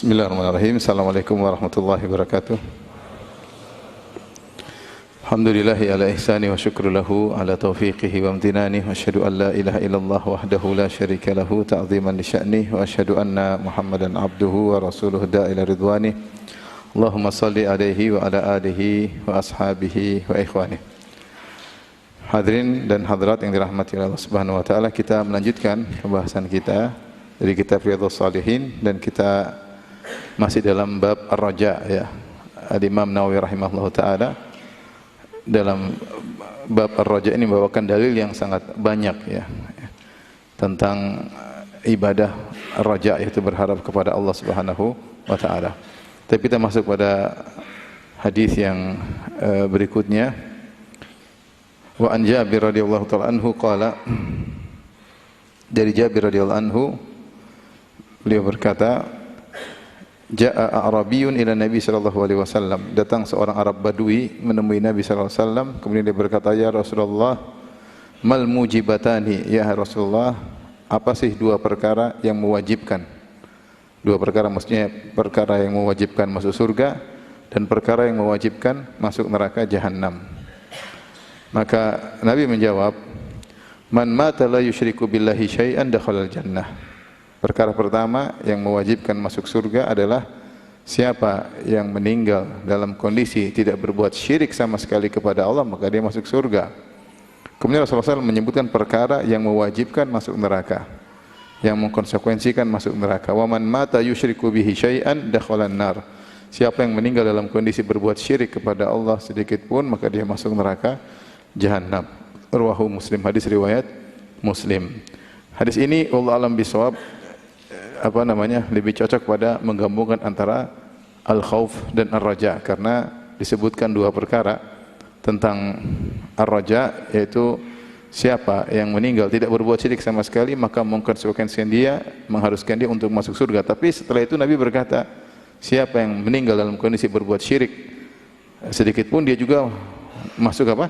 Bismillahirrahmanirrahim. Assalamualaikum warahmatullahi wabarakatuh. Alhamdulillahi ala ihsani wa syukru lahu ala taufiqihi wa amtinani wa asyhadu an la ilaha illallah wahdahu la syarika lahu ta'ziman li sya'nih wa asyhadu anna Muhammadan abduhu wa rasuluhu da'ila ridwani. Allahumma salli alaihi wa ala alihi wa ashabihi wa ikhwani. Hadirin dan hadirat yang dirahmati Allah Subhanahu wa taala, kita melanjutkan pembahasan kita dari kitab Riyadhus Shalihin dan kita masih dalam bab Ar-Raja ya. Al-Imam Nawawi rahimahullahu taala dalam bab Ar-Raja ini membawakan dalil yang sangat banyak ya tentang ibadah Ar-Raja, yaitu berharap kepada Allah Subhanahu wa taala. Tapi kita masuk pada hadis yang berikutnya. Wa an Jabir radhiyallahu taala anhu qala, dari Jabir radhiyallahu anhu beliau berkata, Ja'a A'rabiyun ila Nabi sallallahu alaihi wasallam, datang seorang Arab Badui menemui Nabi sallallahu alaihi wasallam, kemudian dia berkata, ya Rasulullah, mal mujibatani, ya Rasulullah, apa sih dua perkara yang mewajibkan? Dua perkara maksudnya perkara yang mewajibkan masuk surga dan perkara yang mewajibkan masuk neraka jahanam. Maka Nabi menjawab, man mata la yusyriku billahi syai'an dakhalal jannah. Perkara pertama yang mewajibkan masuk surga adalah siapa yang meninggal dalam kondisi tidak berbuat syirik sama sekali kepada Allah, maka dia masuk surga. Kemudian Rasulullah SAW menyebutkan perkara yang mewajibkan masuk neraka, yang mengkonsekuensikan masuk neraka. Wa man mata yusyriku bihi syai'an dakhalan nar. Siapa yang meninggal dalam kondisi berbuat syirik kepada Allah sedikit pun, maka dia masuk neraka jahanam. Rawahu Muslim, hadis riwayat Muslim. Hadis ini wallahu alam bisawab lebih cocok pada menggabungkan antara al-khauf dan ar-raja, karena disebutkan dua perkara tentang ar-raja, yaitu siapa yang meninggal tidak berbuat syirik sama sekali, maka mengkonsekuensikan dia, mengharuskan dia untuk masuk surga. Tapi setelah itu Nabi berkata, siapa yang meninggal dalam kondisi berbuat syirik sedikit pun, dia juga masuk apa?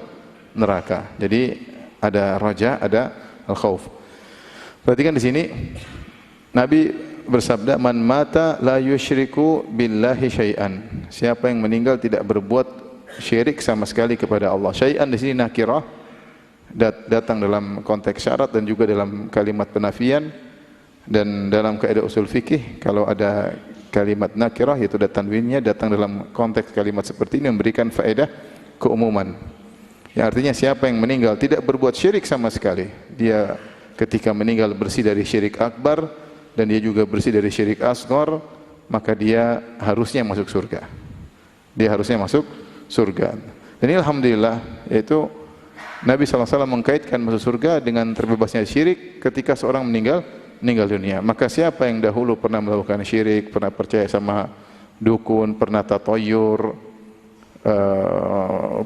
Neraka. Jadi ada raja, ada al-khauf. Perhatikan di sini Nabi bersabda, man mata la yusyriku billahi syai'an. Siapa yang meninggal tidak berbuat syirik sama sekali kepada Allah. Syai'an di sini nakirah, datang dalam konteks syarat dan juga dalam kalimat penafian. Dan dalam kaidah usul fikih, kalau ada kalimat nakirah, yaitu tanwinnya datang dalam konteks kalimat seperti ini, memberikan faedah keumuman. Yang artinya siapa yang meninggal tidak berbuat syirik sama sekali, dia ketika meninggal bersih dari syirik akbar dan dia juga bersih dari syirik asghar, maka dia harusnya masuk surga. Dia harusnya masuk surga. Dan ini alhamdulillah, yaitu Nabi SAW mengkaitkan masuk surga dengan terbebasnya syirik ketika seorang meninggal dunia. Maka siapa yang dahulu pernah melakukan syirik, pernah percaya sama dukun, pernah tatayur,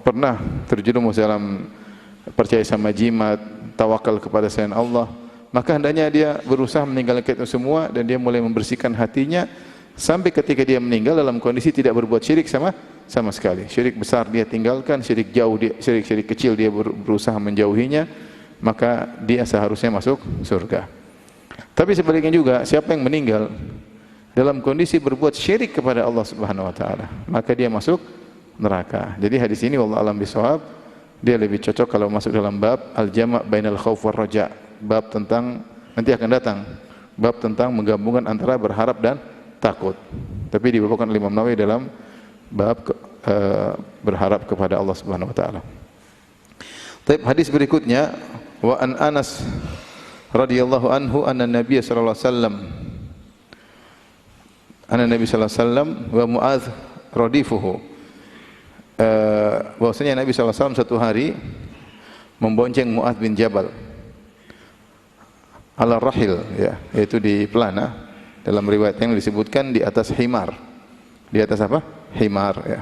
pernah terjerumus dalam percaya sama jimat, tawakal kepada selain Allah, maka hendaknya dia berusaha meninggalkan itu semua dan dia mulai membersihkan hatinya sampai ketika dia meninggal dalam kondisi tidak berbuat syirik sama sekali. Syirik besar dia tinggalkan, syirik jauh dia, syirik kecil dia berusaha menjauhinya, maka dia seharusnya masuk surga. Tapi sebaliknya juga, siapa yang meninggal dalam kondisi berbuat syirik kepada Allah Subhanahu wa taala, maka dia masuk neraka. Jadi hadis ini wallahu alam bisawab, dia lebih cocok kalau masuk dalam bab al-jama' bainal khauf war raja, bab tentang, nanti akan datang bab tentang menggabungkan antara berharap dan takut. Tapi dibawakan oleh Imam Nawawi dalam bab berharap kepada Allah Subhanahu wa taala. Baik, hadis berikutnya, wa an Anas radhiyallahu anhu anna Nabiy sallallahu alaihi wasallam wa Muadz radifuhu, bahwasanya Nabi SAW satu hari membonceng Muadz bin Jabal ala rahil, ya, yaitu di pelana. Dalam riwayat yang disebutkan di atas himar. Di atas apa? Himar, ya.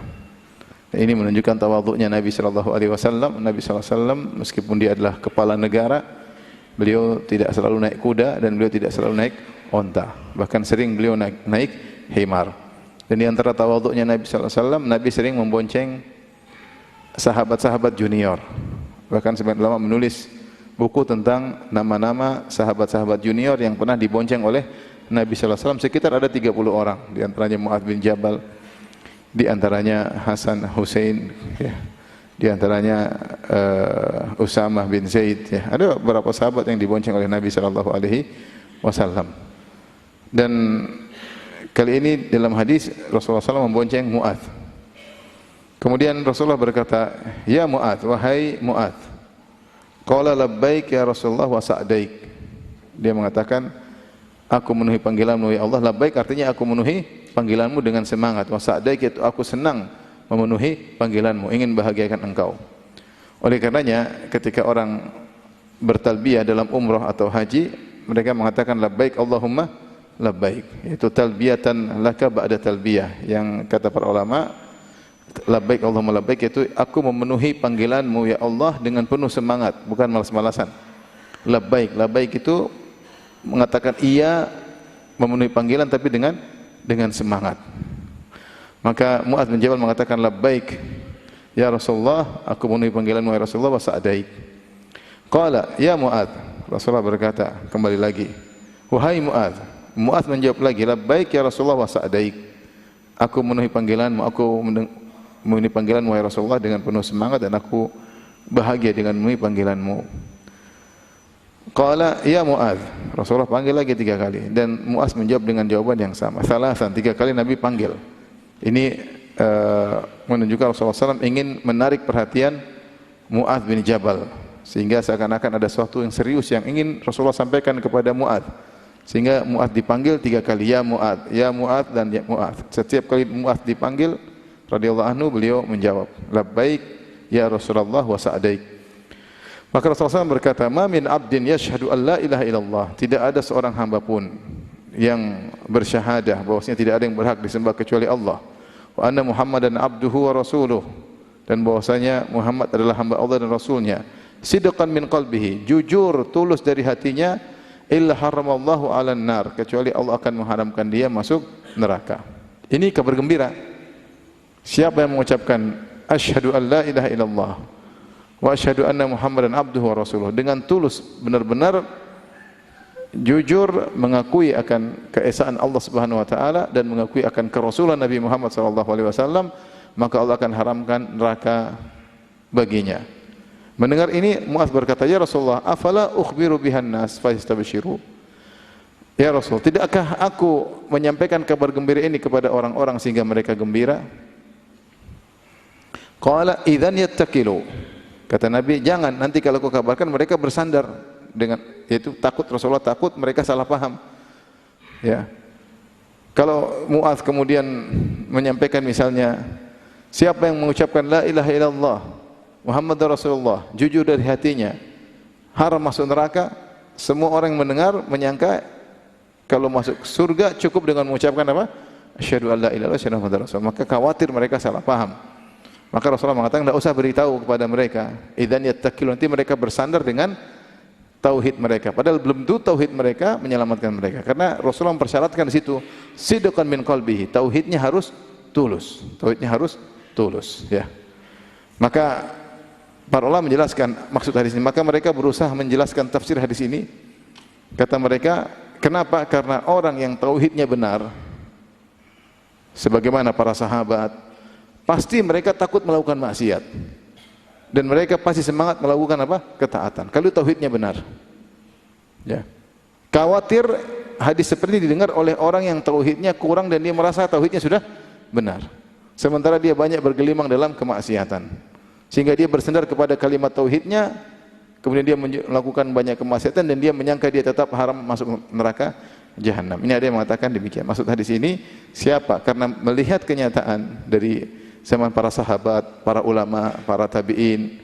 Ini menunjukkan tawadhu'nya Nabi sallallahu alaihi wasallam. Nabi sallallahu alaihi wasallam meskipun dia adalah kepala negara, beliau tidak selalu naik kuda dan beliau tidak selalu naik onta. Bahkan sering beliau naik himar. Dan di antara tawadhu'nya Nabi sallallahu alaihi wasallam, Nabi sering membonceng sahabat-sahabat junior. Bahkan sebagian ulama menulis buku tentang nama-nama sahabat-sahabat junior yang pernah dibonceng oleh Nabi sallallahu alaihi wasallam sekitar ada 30 orang, di antaranya Mu'adz bin Jabal, di antaranya Hasan Husain, ya. Di antaranya Usamah bin Zaid, ya. Ada beberapa sahabat yang dibonceng oleh Nabi sallallahu alaihi wasallam. Dan kali ini dalam hadis Rasulullah SAW membonceng Mu'adz. Kemudian Rasulullah berkata, "Ya Mu'adz, wahai Mu'adz." Qala labbaik ya Rasulullah wa sa'daik. Dia mengatakan, aku memenuhi panggilanmu ya Allah. Labbaik artinya aku memenuhi panggilanmu dengan semangat. Wa sa'daik itu aku senang memenuhi panggilanmu, ingin bahagiakan engkau. Oleh karenanya ketika orang bertalbiyah dalam umrah atau haji, mereka mengatakan labbaik Allahumma labbaik. Itu talbiyatan laka ba'da talbiyah. Yang kata para ulama, labbaik Allahumma labbaik itu aku memenuhi panggilanmu ya Allah dengan penuh semangat, bukan malas-malasan. Labbaik, labbaik itu mengatakan iya, memenuhi panggilan tapi dengan semangat. Maka Mu'adz bin Jabal mengatakan labbaik ya Rasulullah, aku memenuhi panggilanmu ya Rasulullah, wa sa'daik. Qala ya Mu'adz, Rasulullah berkata kembali lagi, wahai Mu'adz. Mu'adz menjawab lagi, labbaik ya Rasulullah wa sa'daik. Aku memenuhi panggilanmu, aku memenuhi panggilanmu ya Rasulullah dengan penuh semangat dan aku bahagia dengan memenuhi panggilanmu. Qala ya Mu'adz. Rasulullah panggil lagi 3 kali dan Mu'adz menjawab dengan jawaban yang sama. Salasan, 3 kali Nabi panggil. Ini menunjukkan Rasulullah SAW ingin menarik perhatian Mu'adz bin Jabal, sehingga seakan-akan ada sesuatu yang serius yang ingin Rasulullah sampaikan kepada Mu'adz. Sehingga Mu'adz dipanggil 3 kali, ya Mu'adz, ya Mu'adz dan ya Mu'adz. Setiap kali Mu'adz dipanggil radhiyallahu anhu, beliau menjawab, labbaik ya Rasulullah wa sa'daik. Maka Rasulullah SAW berkata, ma min abdin yashhadu an la ilaha illallah. Tidak ada seorang hamba pun yang bersyahadah bahwasanya tidak ada yang berhak disembah kecuali Allah. Wa anna Muhammadan abduhu wa rasuluh, dan bahwasanya Muhammad adalah hamba Allah dan Rasulnya. Sidqan min qalbihi, jujur tulus dari hatinya. Illa haramallahu 'alan nar, kecuali Allah akan mengharamkan dia masuk neraka. Ini kabar gembira. Siapa yang mengucapkan asyhadu an la ilaha illallah wa asyhadu anna Muhammadan abduhu wa rasuluh dengan tulus, benar-benar jujur mengakui akan keesaan Allah Subhanahu wa taala dan mengakui akan kerasulan Nabi Muhammad sallallahu alaihi wasallam, maka Allah akan haramkan neraka baginya. Mendengar ini Mu'adz berkata, ya Rasulullah, afala ukhbiru bihan nas fayastabshiru. Ya Rasul, tidakkah aku menyampaikan kabar gembira ini kepada orang-orang sehingga mereka gembira? Qala idzan yattakilu. Kata Nabi, jangan, nanti kalau kau kabarkan mereka bersandar, dengan yaitu takut, Rasulullah takut mereka salah paham. Ya. Kalau Mu'adz kemudian menyampaikan misalnya, siapa yang mengucapkan la ilaha illallah Muhammadur Rasulullah, jujur dari hatinya, haram masuk neraka, semua orang yang mendengar menyangka kalau masuk surga cukup dengan mengucapkan apa? Asyhadu an la ilaha illallah, asyhadu anna Muhammadar Rasulullah. Maka khawatir mereka salah paham. Maka Rasulullah mengatakan, tidak usah beritahu kepada mereka. Idzan yattakilu, nanti mereka bersandar dengan tauhid mereka. Padahal belum tentu tauhid mereka menyelamatkan mereka. Karena Rasulullah mempersyaratkan di situ, sidqan min qalbihi, tauhidnya harus tulus. Tauhidnya harus tulus, ya. Maka para ulama menjelaskan maksud hadis ini. Maka mereka berusaha menjelaskan tafsir hadis ini. Kata mereka, kenapa? Karena orang yang tauhidnya benar, sebagaimana para sahabat, pasti mereka takut melakukan maksiat. Dan mereka pasti semangat melakukan apa? Ketaatan. Kalau tauhidnya benar. Ya. Khawatir hadis seperti ini didengar oleh orang yang tauhidnya kurang dan dia merasa tauhidnya sudah benar. Sementara dia banyak bergelimang dalam kemaksiatan. Sehingga dia bersandar kepada kalimat tauhidnya, kemudian dia melakukan banyak kemaksiatan dan dia menyangka dia tetap haram masuk neraka jahanam. Ini ada yang mengatakan demikian. Maksud hadis ini siapa? Karena melihat kenyataan dari zaman para sahabat, para ulama, para tabi'in,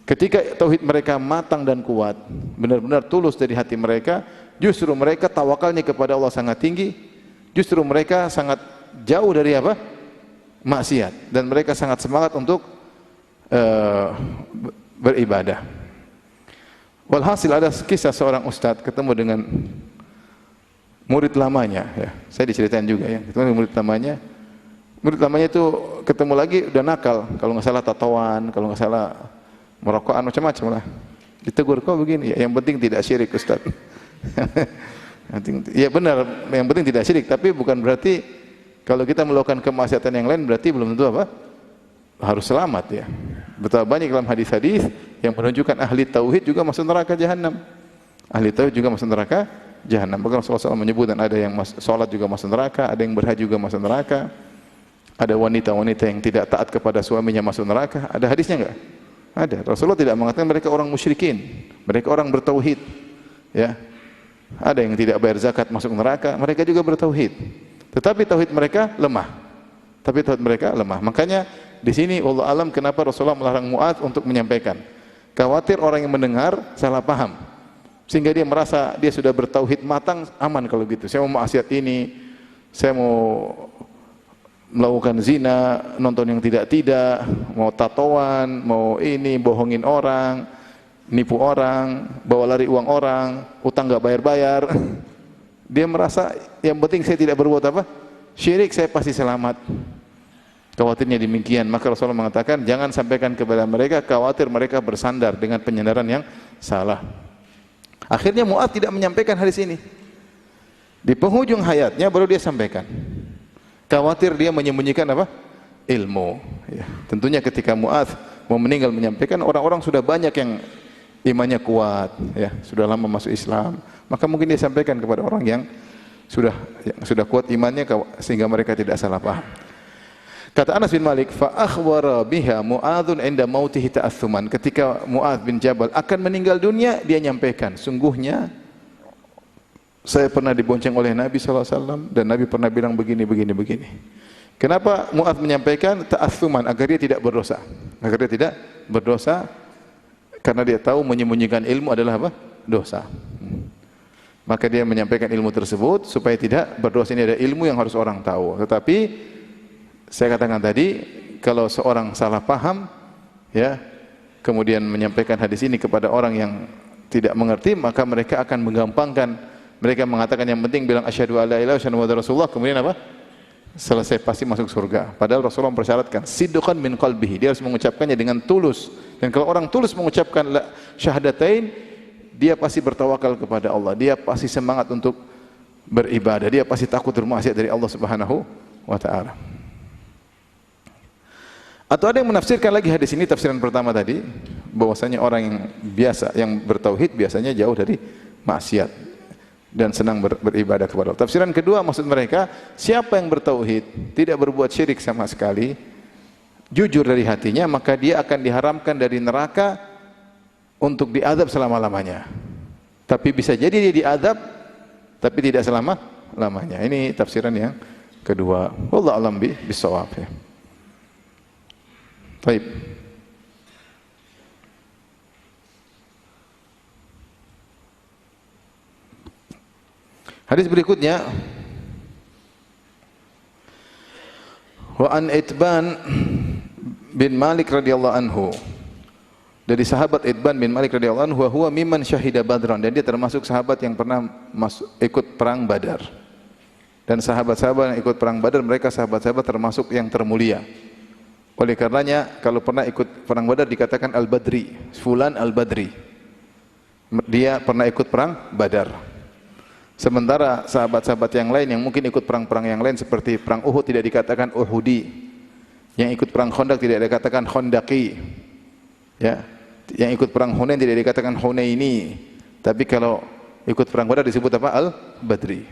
ketika tauhid mereka matang dan kuat, benar-benar tulus dari hati mereka, justru mereka tawakalnya kepada Allah sangat tinggi, justru mereka sangat jauh dari apa? Maksiat, dan mereka sangat semangat untuk beribadah. Walhasil ada kisah seorang ustadz ketemu dengan murid lamanya, ya. Saya diceritain juga ya, ketemu dengan murid lamanya. Murid lamanya itu ketemu lagi udah nakal, kalau nggak salah tatoan, kalau nggak salah merokokan, macam-macam lah. Ditegur, kok begini? Ya, yang penting tidak syirik Ustaz. Ya benar, yang penting tidak syirik, tapi bukan berarti kalau kita melakukan kemaksiatan yang lain berarti belum tentu apa? Harus selamat ya. Betapa banyak dalam hadis-hadis yang menunjukkan ahli tauhid juga masuk neraka jahanam. Ahli tauhid juga masuk neraka jahanam. Bahkan Rasulullah SAW menyebutkan ada yang salat juga masuk neraka, ada yang berhaji juga masuk neraka. Ada wanita-wanita yang tidak taat kepada suaminya masuk neraka. Ada hadisnya enggak? Ada. Rasulullah tidak mengatakan mereka orang musyrikin, mereka orang bertauhid. Ya. Ada yang tidak bayar zakat masuk neraka, mereka juga bertauhid. Tetapi tauhid mereka lemah. Makanya di sini Allah alam kenapa Rasulullah melarang Mu'adz untuk menyampaikan. Khawatir orang yang mendengar salah paham. Sehingga dia merasa dia sudah bertauhid matang, aman kalau gitu. Saya mau maksiat ini, saya mau melakukan zina, nonton yang tidak-tidak, mau tatoan, mau ini, bohongin orang, nipu orang, bawa lari uang orang, utang nggak bayar-bayar. Dia merasa yang penting saya tidak berbuat apa? Syirik, saya pasti selamat. Khawatirnya demikian. Maka Rasulullah mengatakan jangan sampaikan kepada mereka, khawatir mereka bersandar dengan penyandaran yang salah. Akhirnya Mu'adz tidak menyampaikan hadis ini. Di penghujung hayatnya baru dia sampaikan. Khawatir dia menyembunyikan apa? Ilmu. Ya. Tentunya ketika Mu'adz mau meninggal menyampaikan, orang-orang sudah banyak yang imannya kuat, ya, sudah lama masuk Islam. Maka mungkin dia sampaikan kepada orang yang sudah kuat imannya sehingga mereka tidak salah paham. Kata Anas bin Malik, fa akhbara biha Mu'adzun 'inda mautihi ta'assuman. Ketika Mu'adz bin Jabal akan meninggal dunia, dia nyampaikan, sungguhnya saya pernah dibonceng oleh Nabi SAW dan Nabi pernah bilang begini. Kenapa Mu'adz menyampaikan ta'assuman? Agar dia tidak berdosa. Karena dia tahu menyembunyikan ilmu adalah apa? Dosa. Maka dia menyampaikan ilmu tersebut supaya tidak berdosa. Ini ada ilmu yang harus orang tahu. Tetapi saya katakan tadi, kalau seorang salah paham, ya, kemudian menyampaikan hadis ini kepada orang yang tidak mengerti, maka mereka akan menggampangkan. Mereka mengatakan yang penting bilang asyhadu alla ilaha illallah wa rasulullah, kemudian apa? Selesai pasti masuk surga. Padahal Rasulullah mempersyaratkan sidqan min qalbihi. Dia harus mengucapkannya dengan tulus. Dan kalau orang tulus mengucapkan syahadatain, dia pasti bertawakal kepada Allah. Dia pasti semangat untuk beribadah. Dia pasti takut bermaksiat dari Allah Subhanahu wa taala. Atau ada yang menafsirkan lagi hadis ini, tafsiran pertama tadi, bahwasanya orang yang biasa, yang bertauhid biasanya jauh dari maksiat dan senang beribadah kepada Allah. Tafsiran kedua, maksud mereka, siapa yang bertauhid, tidak berbuat syirik sama sekali, jujur dari hatinya, maka dia akan diharamkan dari neraka untuk diazab selama-lamanya. Tapi bisa jadi dia diazab, tapi tidak selama-lamanya. Ini tafsiran yang kedua. Wallahu a'lam bishawab. Baik. Hadis berikutnya, wa an Itban bin Malik radhiyallahu anhu. Dari sahabat Itban bin Malik radhiyallahu anhu, huwa mimman syahida Badran, dan dia termasuk sahabat yang pernah ikut perang Badar. Dan sahabat-sahabat yang ikut perang Badar, mereka sahabat-sahabat termasuk yang termulia. Oleh karenanya kalau pernah ikut perang Badar dikatakan Al-Badri, fulan Al-Badri. Dia pernah ikut perang Badar. Sementara sahabat-sahabat yang lain yang mungkin ikut perang-perang yang lain seperti perang Uhud tidak dikatakan Uhudi. Yang ikut perang Khandaq tidak dikatakan Khandaqi. Ya. Yang ikut perang Hunain tidak dikatakan Hunaini. Tapi kalau ikut perang Badar disebut apa? Al-Badri.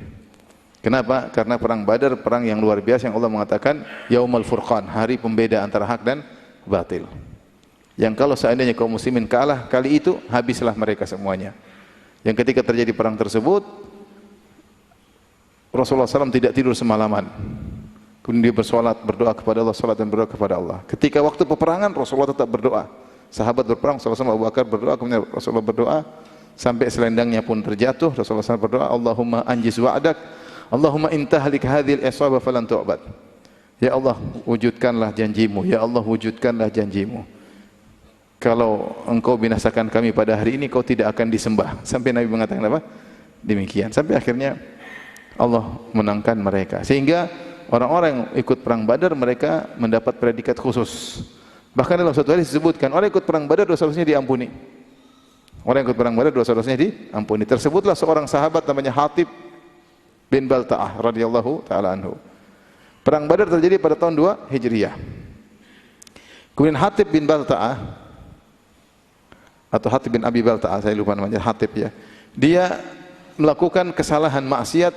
Kenapa? Karena perang Badar perang yang luar biasa yang Allah mengatakan Yaumul Furqan, hari pembeda antara hak dan batil. Yang kalau seandainya kaum muslimin kalah kali itu, habislah mereka semuanya. Yang ketika terjadi perang tersebut, Rasulullah SAW tidak tidur semalaman. Kemudian dia bersolat, berdoa kepada Allah, solat dan berdoa kepada Allah. Ketika waktu peperangan Rasulullah tetap berdoa. Sahabat berperang, Rasulullah SAW, Abu Bakar berdoa, kemudian Rasulullah berdoa sampai selendangnya pun terjatuh. Rasulullah SAW berdoa, Allahumma anjiz wa'adak, Allahumma intahlik hadhil isabah falan tu'bad. Ya Allah, wujudkanlah janjimu. Ya Allah, wujudkanlah janjimu. Kalau engkau binasakan kami pada hari ini, kau tidak akan disembah. Sampai Nabi mengatakan apa? Demikian. Sampai akhirnya Allah menangkan mereka. Sehingga orang-orang yang ikut perang Badar mereka mendapat predikat khusus. Bahkan dalam satu hadis disebutkan orang ikut perang Badar dosa-dosanya diampuni. Orang yang ikut perang Badar dosa-dosanya diampuni. Tersebutlah seorang sahabat namanya Hatib bin Balta'ah radhiyallahu taala anhu. Perang Badar terjadi pada tahun 2 Hijriah. Kemudian Hatib bin Balta'ah atau Hatib bin Abi Balta'ah, saya lupa namanya, Hatib ya. Dia melakukan kesalahan maksiat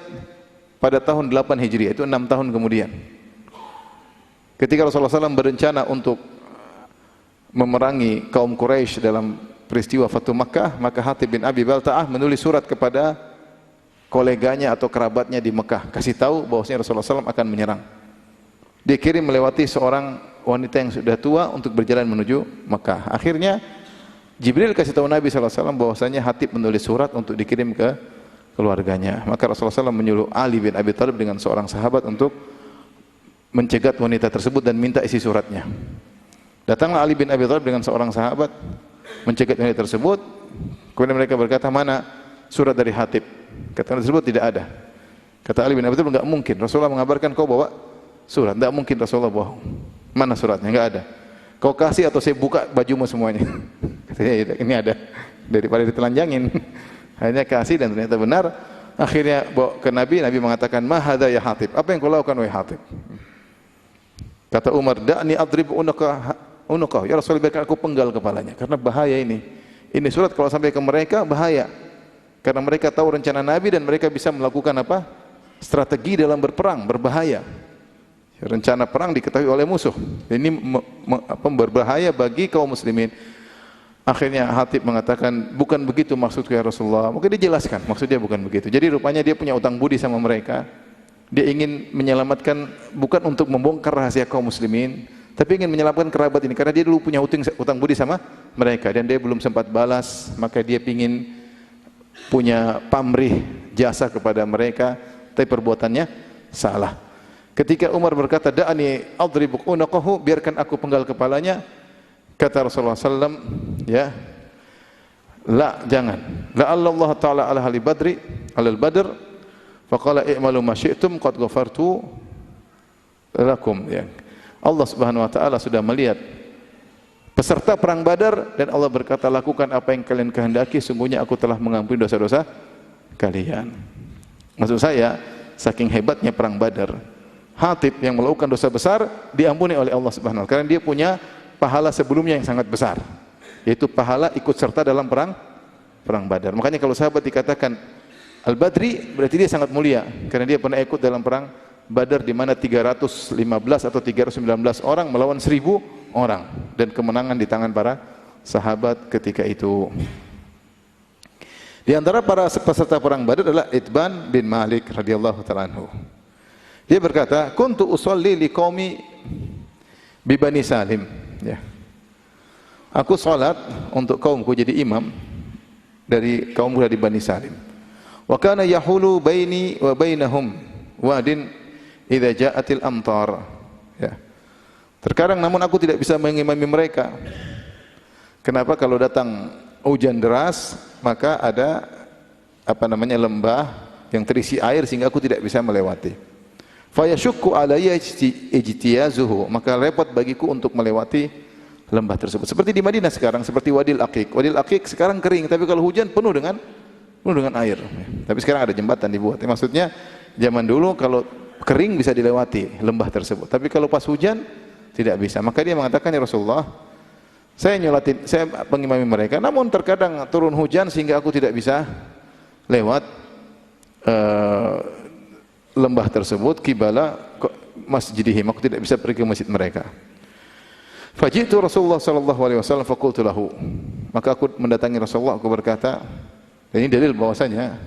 pada tahun 8 Hijriah, itu 6 tahun kemudian. Ketika Rasulullah SAW berencana untuk memerangi kaum Quraisy dalam peristiwa Fatu Makkah, maka Hatib bin Abi Balta'ah menulis surat kepada koleganya atau kerabatnya di Mekah, kasih tahu bahwasanya Rasulullah SAW akan menyerang. Dia kirim melewati seorang wanita yang sudah tua untuk berjalan menuju Mekah. Akhirnya Jibril kasih tahu Nabi SAW bahwasanya Hatib menulis surat untuk dikirim ke keluarganya. Maka Rasulullah SAW menyuruh Ali bin Abi Thalib dengan seorang sahabat untuk mencegat wanita tersebut dan minta isi suratnya. Datanglah Ali bin Abi Thalib dengan seorang sahabat mencegat wanita tersebut. Kemudian mereka berkata, mana surat dari Hatib? Kata tersebut tidak ada. Kata Ali bin Abi Thalib, enggak mungkin. Rasulullah mengabarkan kau bawa surat. Enggak mungkin Rasulullah bohong. Mana suratnya? Enggak ada. Kau kasih atau saya buka bajumu semuanya. Katanya ini ada. Daripada ditelanjangin. Hanya kasih dan ternyata benar. Akhirnya bawa ke Nabi. Nabi mengatakan, ma hadza ya Hatib? Apa yang kau lakukan wahai Hatib? Kata Umar, da'ni adrib unukah. Ya Rasulullah, biarkan aku penggal kepalanya. Karena bahaya ini. Ini surat kalau sampai ke mereka bahaya. Karena mereka tahu rencana Nabi dan mereka bisa melakukan apa? Strategi dalam berperang, berbahaya. Rencana perang diketahui oleh musuh. Ini berbahaya bagi kaum muslimin. Akhirnya Hatib mengatakan, bukan begitu maksudku ya Rasulullah. Mungkin dia jelaskan, maksudnya bukan begitu. Jadi rupanya dia punya utang budi sama mereka. Dia ingin menyelamatkan, bukan untuk membongkar rahasia kaum muslimin, tapi ingin menyelamatkan kerabat ini. Karena dia dulu punya utang budi sama mereka. Dan dia belum sempat balas, maka dia ingin punya pamrih jasa kepada mereka, tapi perbuatannya salah. Ketika Umar berkata, da'ani adribuk unaqahu, biarkan aku penggal kepalanya, kata Rasulullah SAW, ya, la, jangan. La'alla Allah Ta'ala ala ahli badri, alal badr, faqala i'malu ma syi'tum qad ghafartu lakum. Ya. Allah Subhanahu wa taala sudah melihat peserta perang Badar dan Allah berkata, lakukan apa yang kalian kehendaki, sungguhnya aku telah mengampuni dosa-dosa kalian. Maksud saya, saking hebatnya perang Badar, Hatib yang melakukan dosa besar diampuni oleh Allah Subhanahu wa taala karena dia punya pahala sebelumnya yang sangat besar, yaitu pahala ikut serta dalam perang Badar. Makanya kalau sahabat dikatakan Al-Badri, berarti dia sangat mulia karena dia pernah ikut dalam perang Badar di mana 315 atau 319 orang melawan 1000 orang dan kemenangan di tangan para sahabat ketika itu. Di antara para peserta perang Badar adalah Itban bin Malik radhiyallahu taala anhu. Dia berkata, "Kuntu usolli liqaumi bi Bani Salim." Ya. Aku salat untuk kaumku, jadi imam dari kaum muda di Bani Salim. Wa kana yahulu baini wa bainahum wadin idza ja'atil amtar. Ya. Terkadang namun aku tidak bisa mengimami mereka. Kenapa? Kalau datang hujan deras, maka ada lembah yang terisi air sehingga aku tidak bisa melewati. Fa yashukku alayya ijtiyazuhu, maka repot bagiku untuk melewati lembah tersebut. Seperti di Madinah sekarang, seperti Wadil Aqiq. Wadil Aqiq sekarang kering, tapi kalau hujan penuh dengan air. Tapi sekarang ada jembatan dibuat. Maksudnya zaman dulu kalau kering bisa dilewati lembah tersebut, tapi kalau pas hujan tidak bisa. Maka dia mengatakan, ya Rasulullah, saya mengimami mereka, namun terkadang turun hujan sehingga aku tidak bisa lewat lembah tersebut, kibala masjidihim, aku tidak bisa pergi ke masjid mereka. Fajitu Rasulullah sallallahu alaihi wasallam faqultu lahu, maka aku mendatangi Rasulullah, aku berkata, dan ini dalil bahwasanya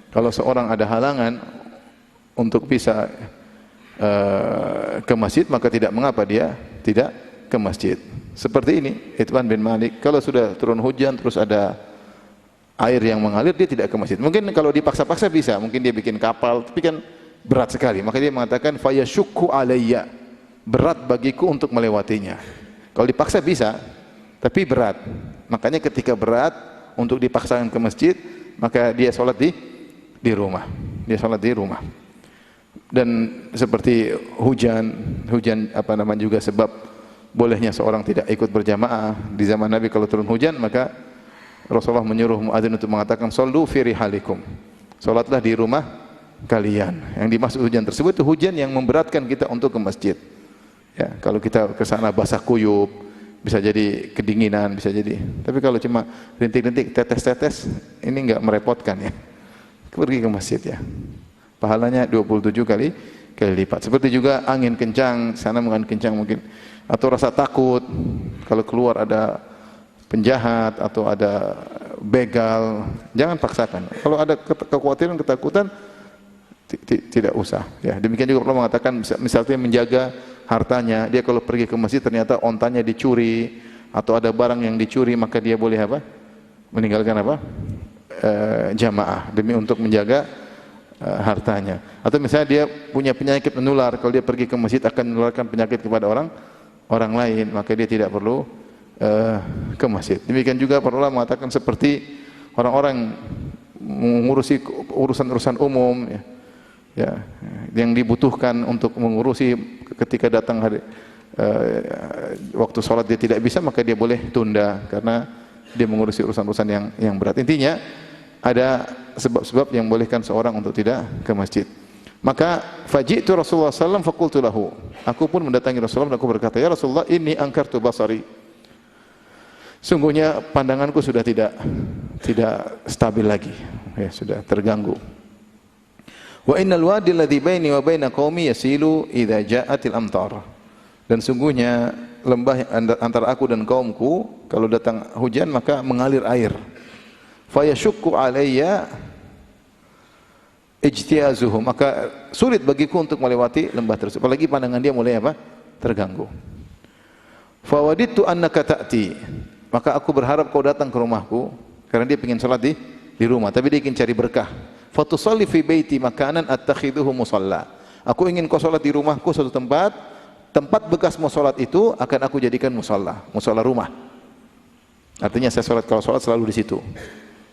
kalau seorang ada halangan untuk bisa ke masjid, maka tidak mengapa dia tidak ke masjid. Seperti ini, Itban bin Malik, kalau sudah turun hujan terus ada air yang mengalir, dia tidak ke masjid. Mungkin kalau dipaksa-paksa bisa, mungkin dia bikin kapal, tapi kan berat sekali. Maka dia mengatakan, fayashukku alayya, berat bagiku untuk melewatinya. Kalau dipaksa bisa, tapi berat. Makanya ketika berat untuk dipaksakan ke masjid, maka dia sholat di rumah. Dia sholat di rumah. Dan seperti hujan juga sebab bolehnya seorang tidak ikut berjamaah. Di zaman Nabi kalau turun hujan, maka Rasulullah menyuruh muadzin untuk mengatakan, "Shallu fi rihalikum." Salatlah di rumah kalian. Yang dimaksud hujan tersebut itu hujan yang memberatkan kita untuk ke masjid. Ya, kalau kita ke sana basah kuyup, bisa jadi kedinginan, bisa jadi. Tapi kalau cuma rintik-rintik, tetes-tetes, ini enggak merepotkan ya. Pergi ke masjid ya. Pahalanya 27 kali lipat. Seperti juga angin kencang, sana angin kencang mungkin, atau rasa takut kalau keluar ada penjahat atau ada begal, jangan paksakan. Kalau ada kekhawatiran, ketakutan, tidak usah. Ya, demikian juga Allah mengatakan, misalnya menjaga hartanya, dia kalau pergi ke masjid ternyata ontanya dicuri atau ada barang yang dicuri, maka dia boleh apa? Meninggalkan apa? Jamaah demi untuk menjaga hartanya. Atau misalnya dia punya penyakit menular, kalau dia pergi ke masjid akan menularkan penyakit kepada orang lain, maka dia tidak perlu ke masjid. Demikian juga para ulama mengatakan seperti orang-orang mengurusi urusan-urusan umum ya, yang dibutuhkan untuk mengurusi ketika datang hari waktu sholat dia tidak bisa, maka dia boleh tunda karena dia mengurusi urusan-urusan yang berat. Intinya ada sebab-sebab yang bolehkan seorang untuk tidak ke masjid. Maka faji'tu Rasulullah sallallahu faqultu lahu. Aku pun mendatangi Rasulullah dan aku berkata, "Ya Rasulullah, inni angkartu basari." Sungguhnya pandanganku sudah tidak stabil lagi. Ya, sudah terganggu. Wa innal wadi alladhi baini wa baina qaumi yasilu idza ja'atil amtar. Dan sungguhnya lembah antara aku dan kaumku kalau datang hujan maka mengalir air. Fa yashukku alayya ijtiazuhum, maka sulit bagiku untuk melewati lembah tersebut. Apalagi pandangan dia mulai apa? Terganggu. Fa wadidtu annaka ta'ti, maka aku berharap kau datang ke rumahku karena dia ingin salat di rumah, tapi dia ingin cari berkah. Fa tusalli fi baiti makanan attakhiduhu musalla. Aku ingin kau salat di rumahku suatu tempat bekas mau salat itu akan aku jadikan musalla rumah. Artinya saya salat, kalau salat selalu di situ.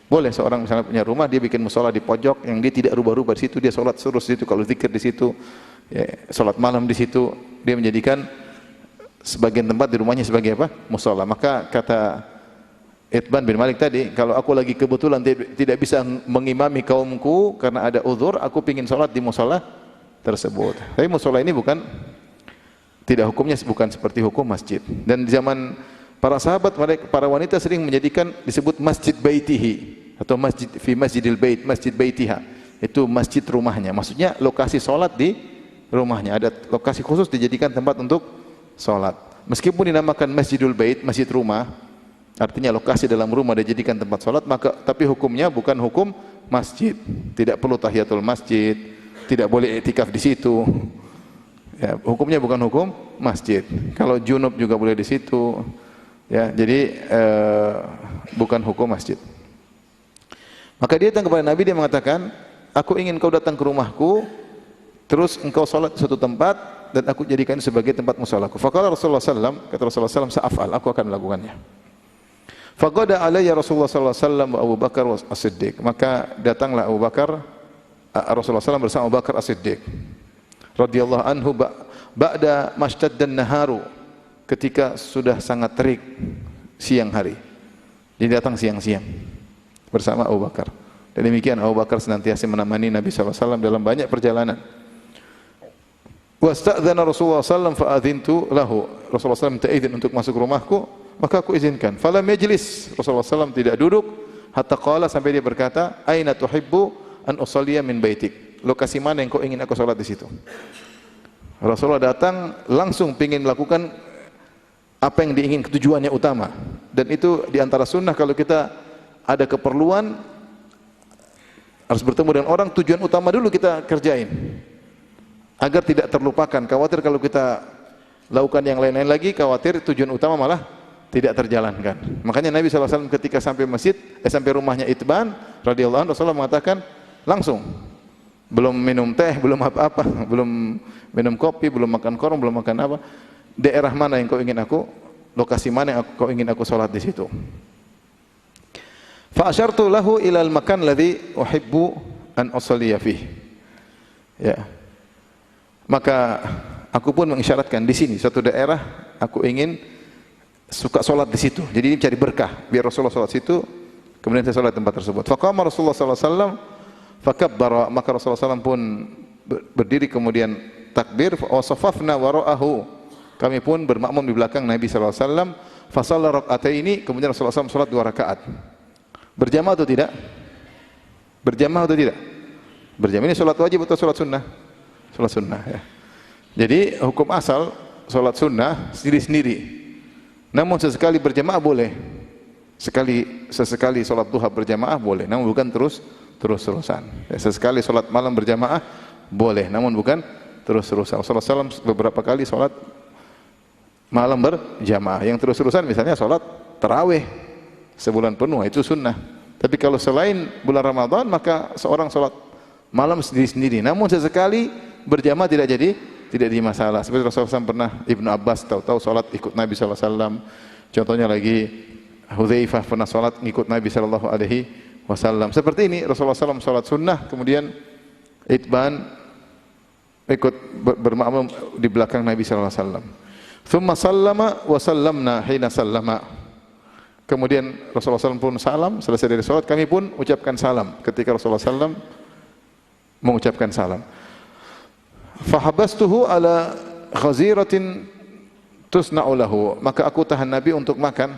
Boleh seorang misalnya punya rumah, dia bikin mushola di pojok yang dia tidak rubah-rubah di situ, dia sholat terus di situ, kalau zikir di situ, ya, sholat malam di situ, dia menjadikan sebagian tempat di rumahnya sebagai apa? Mushola. Maka kata Itban bin Malik tadi, kalau aku lagi kebetulan tidak bisa mengimami kaumku karena ada uzur, aku pingin sholat di mushola tersebut. Tapi mushola ini hukumnya bukan seperti hukum masjid. Dan di zaman para sahabat, para wanita sering menjadikan disebut masjid baitihi atau masjid fi masjidil bait, masjid baitiha. Itu masjid rumahnya. Maksudnya lokasi salat di rumahnya. Ada lokasi khusus dijadikan tempat untuk salat. Meskipun dinamakan masjidul bait, masjid rumah, artinya lokasi dalam rumah dijadikan tempat salat, maka tapi hukumnya bukan hukum masjid. Tidak perlu tahiyatul masjid, tidak boleh iktikaf di situ. Ya, hukumnya bukan hukum masjid. Kalau junub juga boleh di situ. Ya, jadi bukan hukum masjid. Maka dia datang kepada Nabi, dia mengatakan, aku ingin kau datang ke rumahku, terus engkau salat di suatu tempat dan aku jadikan sebagai tempat musalaku. Faqala Rasulullah sallallahu kata Rasulullah sallallahu sa'afal, aku akan melakukannya. Faqada alayya Rasulullah sallallahu alaihi wasallam wa Abu Bakar As-Siddiq. Maka datanglah Abu Bakar, Rasulullah sallallahu bersama Abu Bakar As-Siddiq radhiyallahu anhu ba'da mashtaddan naharu, ketika sudah sangat terik siang hari. Dia datang siang-siang bersama Abu Bakar. Dan demikian Abu Bakar senantiasa menemani Nabi SAW dalam banyak perjalanan. Wasta'dzana Rasulullah SAW fa'adhintu lahu. Rasulullah SAW minta izin untuk masuk rumahku, maka aku izinkan. Falam yajlis, Rasulullah SAW tidak duduk hatta qala, sampai dia berkata, aina tuhibbu an usalliya min baitik. Lokasi mana yang kau ingin aku salat di situ? Rasulullah datang langsung ingin melakukan apa yang diingin, tujuannya utama. Dan itu diantara sunnah, kalau kita ada keperluan harus bertemu dengan orang, tujuan utama dulu kita kerjain agar tidak terlupakan. Khawatir kalau kita lakukan yang lain-lain lagi, khawatir tujuan utama malah tidak terjalankan. Makanya Nabi SAW ketika sampai sampai rumahnya Itban radhiyallahu anhu, Rasulullah mengatakan langsung, belum minum teh, belum apa-apa, belum minum kopi, belum makan korma, belum makan apa, daerah mana yang kau ingin aku, lokasi mana yang kau ingin aku salat di situ. Fa asyartu lahu ila al-makan alladhi uhibbu an usalliya fihi. Ya. Maka aku pun mengisyaratkan di sini suatu daerah aku ingin suka salat di situ. Jadi ini cari berkah biar Rasulullah salat situ, kemudian saya salat di tempat tersebut. Faqama Rasulullah sallallahu alaihi wasallam Fakabbara, maka Rasulullah SAW pun berdiri kemudian takbir. Wa safafna wara'ahu, kami pun bermakmum di belakang Nabi sallallahu alaihi wasallam. Fa shalla rak'ataini, kemudian Rasulullah SAW salat 2 rakaat. Berjamaah atau tidak? Berjamaah atau tidak? Berjamaah. Ini salat wajib atau salat sunnah? Salat sunnah, ya. Jadi hukum asal salat sunnah sendiri-sendiri. Namun sesekali berjamaah boleh. Sesekali salat duha berjamaah boleh, namun bukan terus-terusan. Sesekali salat malam berjamaah boleh, namun bukan terus-terusan. Rasulullah SAW beberapa kali salat malam berjamaah. Yang terus-terusan misalnya salat tarawih sebulan penuh, itu sunnah. Tapi kalau selain bulan Ramadan, maka seorang salat malam sendiri-sendiri. Namun sesekali berjamaah tidak jadi masalah. Seperti Rasulullah SAW pernah, Ibnu Abbas tahu-tahu salat ikut Nabi SAW. Contohnya lagi Hudzaifah pernah salat ngikut Nabi sallallahu alaihi wasallam. Seperti ini Rasulullah SAW salat sunnah, kemudian Itban ikut bermakmum di belakang Nabi sallallahu alaihi wasallam. Tsumma sallama wa sallamna hina sallama. Kemudian Rasulullah SAW pun salam, selesai dari salat kami pun ucapkan salam ketika Rasulullah SAW mengucapkan salam. Fahabastuhu ala khaziratin tusna'u lahu, maka aku tahan Nabi untuk makan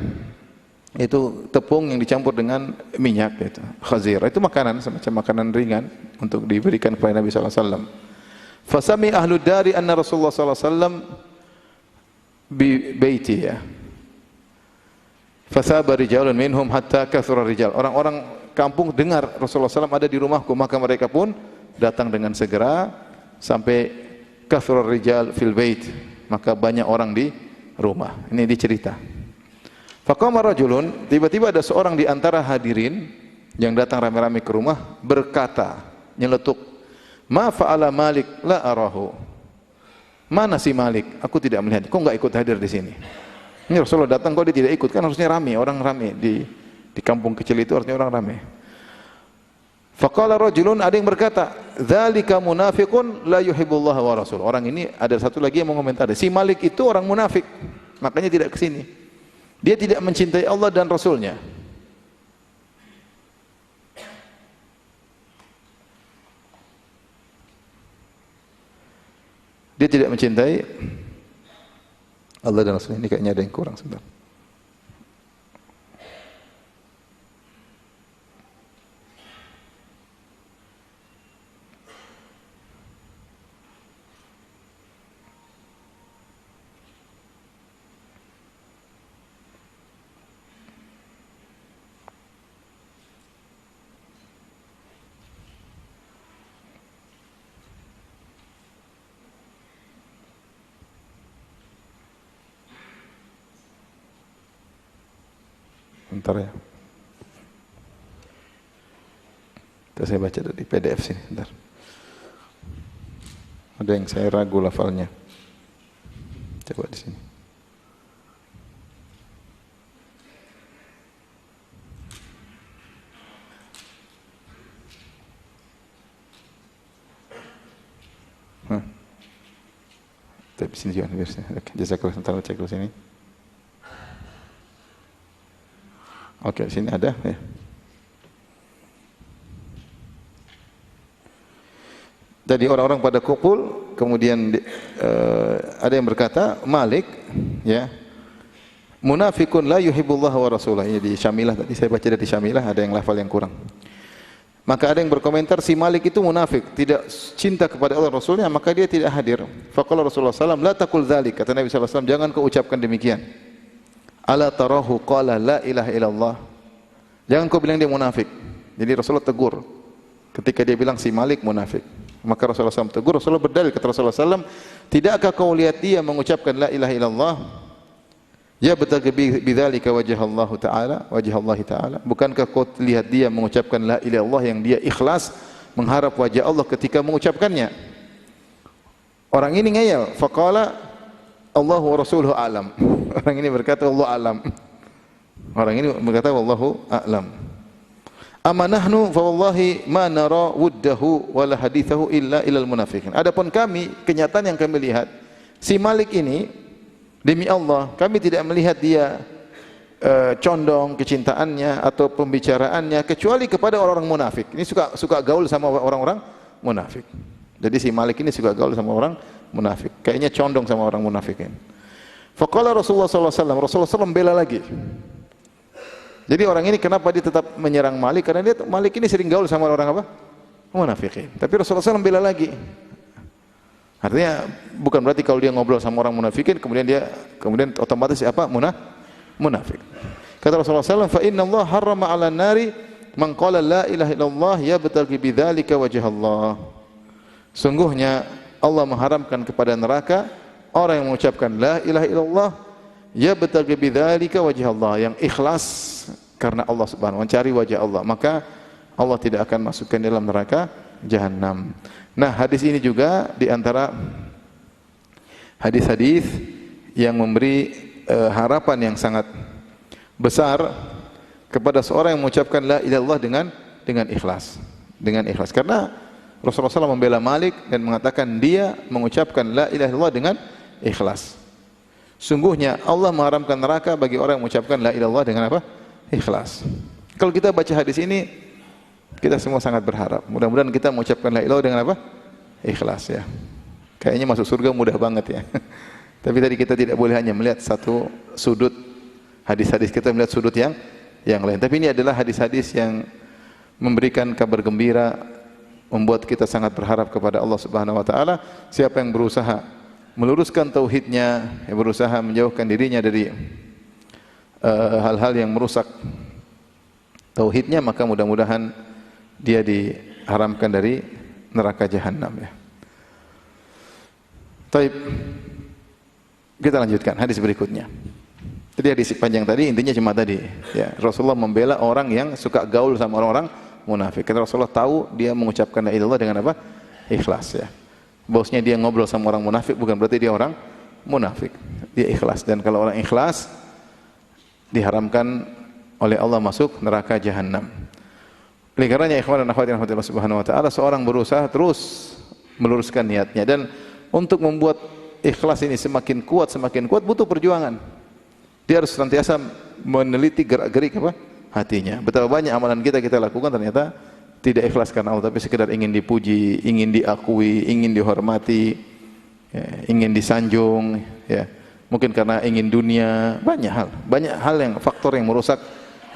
itu tepung yang dicampur dengan minyak, itu khazirah, itu makanan, semacam makanan ringan untuk diberikan kepada Nabi sallallahu alaihi wasallam. Fasami ahlu dari anna Rasulullah sallallahu alaihi wasallam bi baiti, ya. Fasaba rijalun minhum hatta kathura rijal. Orang-orang kampung dengar Rasulullah SAW ada di rumahku, maka mereka pun datang dengan segera sampai kathura rijal fil bait, maka banyak orang di rumah. Ini dicerita. Faqama rajulun, tiba-tiba ada seorang di antara hadirin yang datang ramai-ramai ke rumah berkata, nyeletuk, "Ma fa'ala Malik la arahu." Mana si Malik? Aku tidak melihat. Kok enggak ikut hadir di sini? Ini Rasulullah datang kok dia tidak ikut, kan harusnya ramai, orang ramai di kampung kecil itu harusnya orang ramai. Faqala rajulun, ada yang berkata, "Dzalika munafiqun la yuhibbullah wa rasul." Orang ini ada satu lagi yang mengomentari, si Malik itu orang munafik, makanya tidak ke sini. Dia tidak mencintai Allah dan Rasulnya. Dia tidak mencintai Allah dan Rasulnya. Ini kayaknya ada yang kurang sebentar. Bentar ya. Kita saya baca dari PDF sini, bentar. Ada yang saya ragu lafalnya. Coba di sini. Tapi sini juga biasanya. Jazakallah, sebentar cek dulu sini. Oke, sini ada ya. Jadi orang-orang pada kumpul, kemudian ada yang berkata, Malik, ya, munafikun la yuhibbullah wa rasulah. Ini di Syamilah tadi saya baca dari Syamilah, ada yang lafal yang kurang. Maka ada yang berkomentar, si Malik itu munafik, tidak cinta kepada Allah Rasulnya, maka dia tidak hadir. Faqala Rasulullah SAW, la taqul dzalik, kata Nabi SAW, jangan kau ucapkan demikian. Ala tarahu qala la ilaha illallah. Jangan kau bilang dia munafik. Jadi Rasulullah tegur ketika dia bilang si Malik munafik. Maka Rasulullah SAW tegur. Rasulullah berdalil, kata Rasulullah SAW, tidakkah kau lihat dia mengucapkan la ilaha illallah? Ya betagi bidzalika wajah Allah Ta'ala. Bukankah kau lihat dia mengucapkan la ilaha illallah yang dia ikhlas mengharap wajah Allah ketika mengucapkannya? Orang ini ngeyel, faqala Allahu wa rasuluhu a'lam. Orang ini berkata Allah a'lam. Orang ini berkata wallahu a'lam. Amanahnu fa wallahi ma nara wuddahu wala hadithahu illa ilal munafiqin. Adapun kami, kenyataan yang kami lihat, si Malik ini demi Allah, kami tidak melihat dia condong kecintaannya atau pembicaraannya kecuali kepada orang-orang munafik. Ini suka gaul sama orang-orang munafik. Jadi si Malik ini suka gaul sama orang munafik. Kayaknya condong sama orang munafikin. Faqala Rasulullah sallallahu alaihi wasallam, Rasulullah SAW bela lagi. Jadi orang ini kenapa dia tetap menyerang Malik? Karena dia Malik ini sering gaul sama orang apa? Munafikin. Tapi Rasulullah SAW bela lagi. Artinya bukan berarti kalau dia ngobrol sama orang munafikin kemudian otomatis apa? Munafik. Kata Rasulullah SAW, fa inna Allah harrama 'ala nari man qala la ilaha illallah yabtaghi bidzalika wajh Allah. Sungguhnya Allah mengharamkan kepada neraka orang yang mengucapkan la ilaha illallah yabtaghi bidzalika wajh Allah, yang ikhlas karena Allah Subhanahu wa taala, mencari wajah Allah, maka Allah tidak akan masukkan dalam neraka jahanam. Nah, hadis ini juga di antara hadis-hadis yang memberi harapan yang sangat besar kepada seorang yang mengucapkan la ilaha illallah dengan ikhlas. Dengan ikhlas. Karena Rasulullah SAW membela Malik dan mengatakan dia mengucapkan la ilaha illallah dengan ikhlas. Sungguhnya Allah mengharamkan neraka bagi orang yang mengucapkan la ilaha illallah dengan apa? Ikhlas. Kalau kita baca hadis ini, kita semua sangat berharap. Mudah-mudahan kita mengucapkan la ilaha illallah dengan apa? Ikhlas ya. Kayaknya masuk surga mudah banget ya. Tapi tadi kita tidak boleh hanya melihat satu sudut hadis-hadis, kita melihat sudut yang lain. Tapi ini adalah hadis-hadis yang memberikan kabar gembira, membuat kita sangat berharap kepada Allah Subhanahu wa taala. Siapa yang berusaha meluruskan tauhidnya, yang berusaha menjauhkan dirinya dari hal-hal yang merusak tauhidnya, maka mudah-mudahan dia diharamkan dari neraka jahanam ya. Baik. Kita lanjutkan hadis berikutnya. Jadi hadis panjang tadi intinya cuma tadi ya, Rasulullah membela orang yang suka gaul sama orang-orang munafik. Karena Rasulullah tahu dia mengucapkan la ilaha illallah dengan apa? Ikhlas ya. Bosnya dia ngobrol sama orang munafik bukan berarti dia orang munafik. Dia ikhlas, dan kalau orang ikhlas diharamkan oleh Allah masuk neraka jahanam. Oleh karenanya ikhwan dan akhwat yang dirahmati Allah Subhanahu wa taala, seorang berusaha terus meluruskan niatnya, dan untuk membuat ikhlas ini semakin kuat butuh perjuangan. Dia harus senantiasa meneliti gerak-gerik apa? Hatinya. Betapa banyak amalan kita lakukan ternyata tidak ikhlas karena Allah, tapi sekedar ingin dipuji, ingin diakui, ingin dihormati, ya, ingin disanjung, ya. Mungkin karena ingin dunia, banyak hal yang faktor yang merusak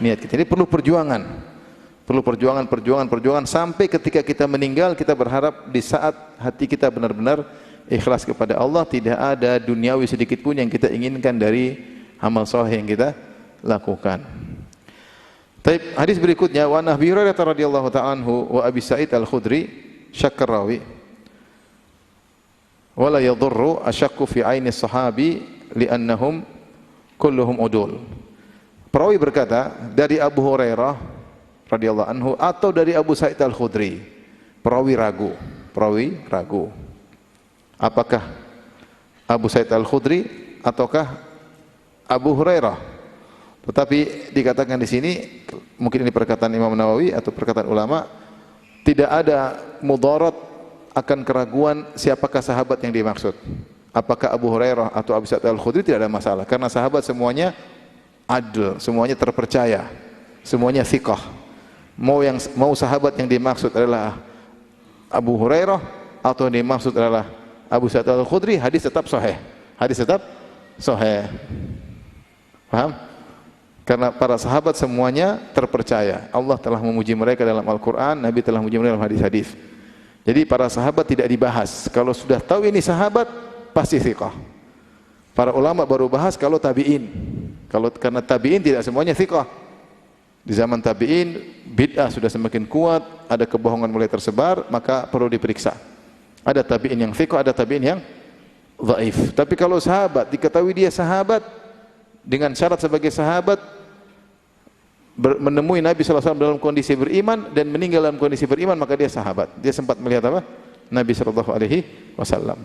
niat kita. Ini perlu perjuangan sampai ketika kita meninggal kita berharap di saat hati kita benar-benar ikhlas kepada Allah, tidak ada duniawi sedikit pun yang kita inginkan dari amal saleh yang kita lakukan. Taib, hadis berikutnya, wa Abi Hurairah radhiyallahu ta'ala anhu wa Abi Sa'id Al-Khudri syakkar rawi wa la yadurru asyakku fi aini sahabi li'annahum kulluhum udul. Perawi berkata dari Abu Hurairah radhiyallahu anhu atau dari Abu Sa'id Al-Khudri. Perawi ragu. Apakah Abu Sa'id Al-Khudri ataukah Abu Hurairah? Tetapi dikatakan di sini, mungkin ini perkataan Imam Nawawi atau perkataan ulama, tidak ada mudarat akan keraguan siapakah sahabat yang dimaksud. Apakah Abu Hurairah atau Abu Sa'id Al-Khudri, tidak ada masalah. Karena sahabat semuanya adil, semuanya terpercaya, semuanya thiqah. Mau sahabat yang dimaksud adalah Abu Hurairah atau yang dimaksud adalah Abu Sa'id Al-Khudri, hadis tetap sahih. Paham? Karena para sahabat semuanya terpercaya. Allah telah memuji mereka dalam Al-Quran, Nabi telah memuji mereka dalam hadis-hadis. Jadi para sahabat tidak dibahas. Kalau sudah tahu ini sahabat, pasti thiqah. Para ulama baru bahas kalau tabi'in. Karena tabi'in tidak semuanya thiqah. Di zaman tabi'in, bid'ah sudah semakin kuat, ada kebohongan mulai tersebar, maka perlu diperiksa. Ada tabi'in yang thiqah, ada tabi'in yang dhaif. Tapi kalau sahabat, diketahui dia sahabat, dengan syarat sebagai sahabat, menemui Nabi SAW dalam kondisi beriman dan meninggal dalam kondisi beriman, maka dia sahabat. Dia sempat melihat apa? Nabi SAW.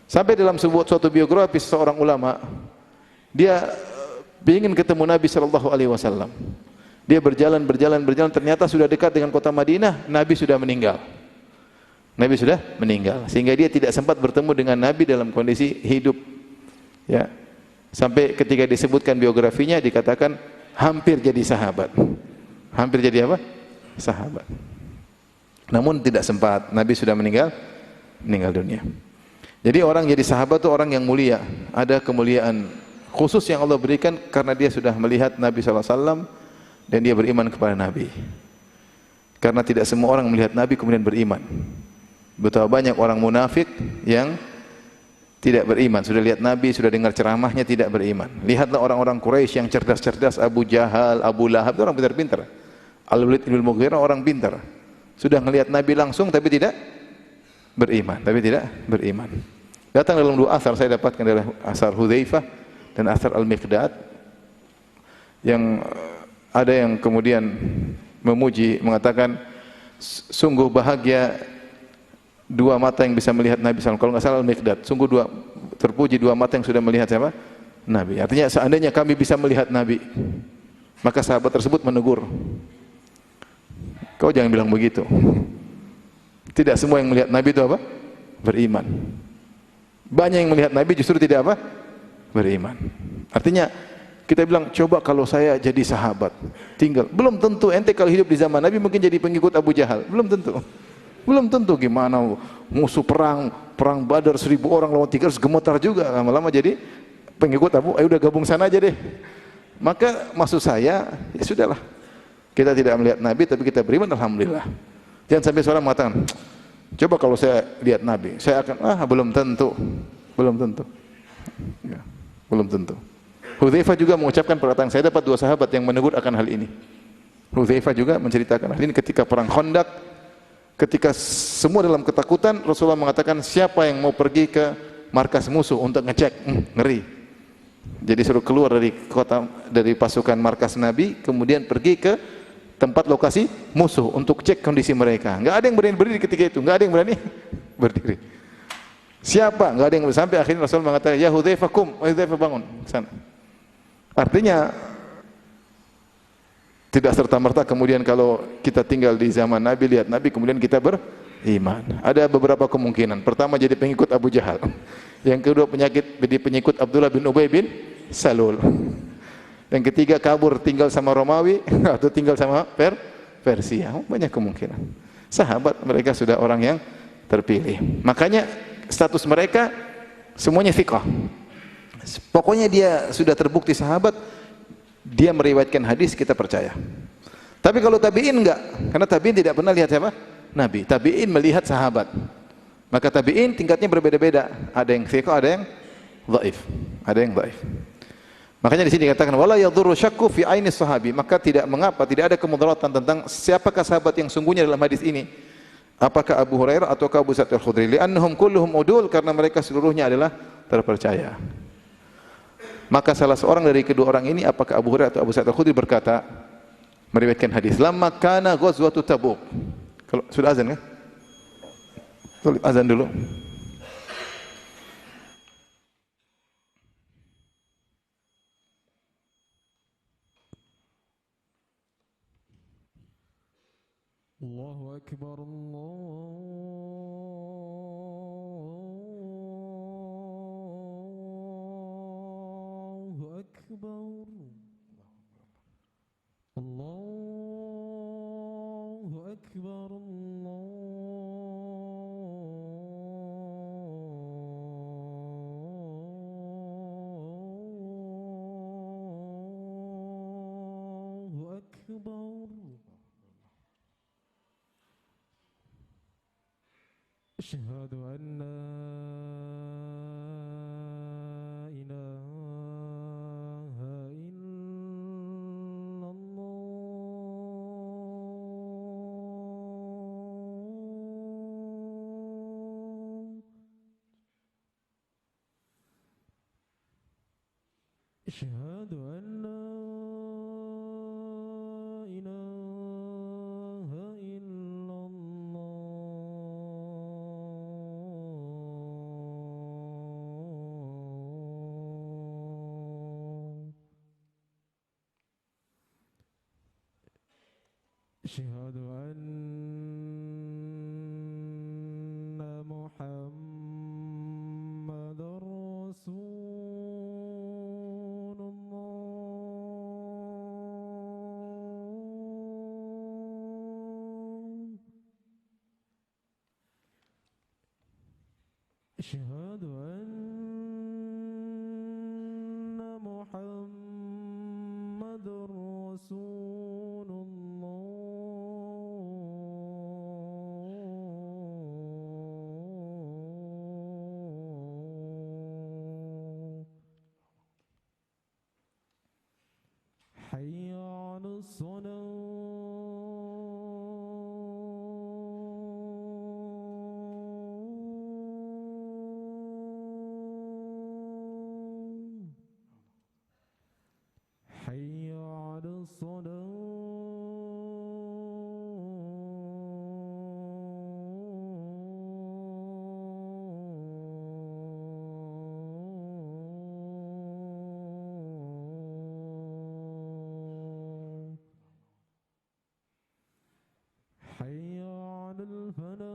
Sampai dalam suatu biografi seorang ulama, dia ingin ketemu Nabi SAW. Dia berjalan, ternyata sudah dekat dengan kota Madinah, Nabi sudah meninggal. Sehingga dia tidak sempat bertemu dengan Nabi dalam kondisi hidup. Ya. Sampai ketika disebutkan biografinya dikatakan hampir jadi sahabat. Hampir jadi apa? Sahabat. Namun tidak sempat, Nabi sudah meninggal dunia. Jadi orang jadi sahabat itu orang yang mulia, ada kemuliaan khusus yang Allah berikan karena dia sudah melihat Nabi SAW dan dia beriman kepada Nabi. Karena tidak semua orang melihat Nabi kemudian beriman. Betapa banyak orang munafik yang tidak beriman, sudah lihat Nabi, sudah dengar ceramahnya, tidak beriman. Lihatlah orang-orang Quraisy yang cerdas-cerdas, Abu Jahal, Abu Lahab, itu orang pintar-pintar. Al-Walid bin Mughirah orang pintar. Sudah melihat Nabi langsung tapi tidak beriman, Datang dalam dua asar, saya dapatkan adalah asar Hudzaifah dan asar Al-Miqdad, yang ada yang kemudian memuji, mengatakan sungguh bahagia dua mata yang bisa melihat Nabi SAW. Kalau nggak salah Al-Miqdad, sungguh terpuji dua mata yang sudah melihat siapa? Nabi. Artinya seandainya kami bisa melihat Nabi, maka sahabat tersebut menegur, kau jangan bilang begitu. Tidak semua yang melihat Nabi itu apa? Beriman. Banyak yang melihat Nabi justru tidak apa? Beriman. Artinya kita bilang, coba kalau saya jadi sahabat, tinggal. Belum tentu ente kalau hidup di zaman Nabi mungkin jadi pengikut Abu Jahal. Belum tentu. Belum tentu gimana musuh perang Badar 1000 orang lawan 300 gemetar juga. Lama-lama jadi pengikut udah gabung sana aja deh. Maka maksud saya, ya sudahlah. Kita tidak melihat Nabi tapi kita beriman, alhamdulillah. Jangan sampai seorang mengatakan, coba kalau saya lihat Nabi, saya akan belum tentu. Ya, belum tentu. Hudzaifah juga mengucapkan perkataan, saya dapat dua sahabat yang menegur akan hal ini. Hudzaifah juga menceritakan hal ini ketika perang Khandaq, ketika semua dalam ketakutan, Rasulullah mengatakan, siapa yang mau pergi ke markas musuh untuk ngecek, ngeri. Jadi suruh keluar dari pasukan markas Nabi, kemudian pergi ke tempat lokasi musuh untuk cek kondisi mereka. Enggak ada yang berani berdiri ketika itu, enggak ada yang berani berdiri. Siapa? Enggak ada yang berani. Sampai akhirnya Rasul mengatakan, "Ya Hudzaifah Hudzaifah bangun sana." Artinya tidak serta-merta kemudian kalau kita tinggal di zaman Nabi, lihat Nabi kemudian kita beriman. Ada beberapa kemungkinan. Pertama jadi pengikut Abu Jahal. Yang kedua jadi pengikut Abdullah bin Ubay bin Salul. Yang ketiga kabur tinggal sama Romawi atau tinggal sama Persia. Banyak kemungkinan. Sahabat mereka sudah orang yang terpilih. Makanya status mereka semuanya thiqah. Pokoknya dia sudah terbukti sahabat, dia meriwayatkan hadis, kita percaya. Tapi kalau tabi'in enggak, karena tabi'in tidak pernah lihat siapa? Nabi. Tabi'in melihat sahabat. Maka tabi'in tingkatnya berbeda-beda. Ada yang thiqah, ada yang dhaif. Makanya di sini dikatakan wala yadhurru syakku fi aini sahabi, maka tidak ada kemudaratan tentang siapakah sahabat yang sungguhnya dalam hadis ini. Apakah Abu Hurairah atau Abu Sa'id Al-Khudri? Li'annahum kulluhum udul, karena mereka seluruhnya adalah terpercaya. Maka salah seorang dari kedua orang ini, apakah Abu Hurairah atau Abu Sa'id Al-Khudri, berkata, meriwayatkan hadis, lamma kana ghazwatu Tabuk. Kalau sudah azan kan? Azan dulu. Allahu Akbar, Allahu Akbar, Allahu Akbar, Allahu Akbar. أشهد أن لا إله إلا الله أشهد أن لا إله إلا الله أشهد أن محمد رسول الله أشهد أن محمد رسول الله حي على الصلاة حي على الصلاة حي على الفلاح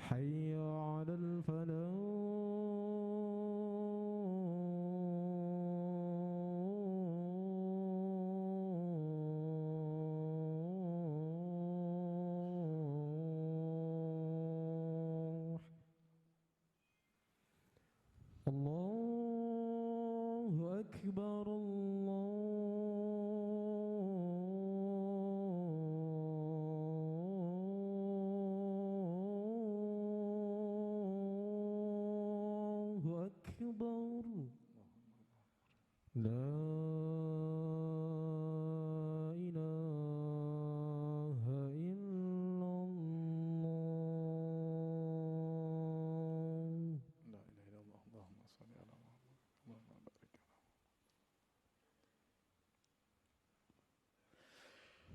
حي على الفلاح الله أكبر الله أكبر لا إله إلا الله La ilaha illallah. Allahumma shalli ala Muhammad. Allahumma barik ala Muhammad.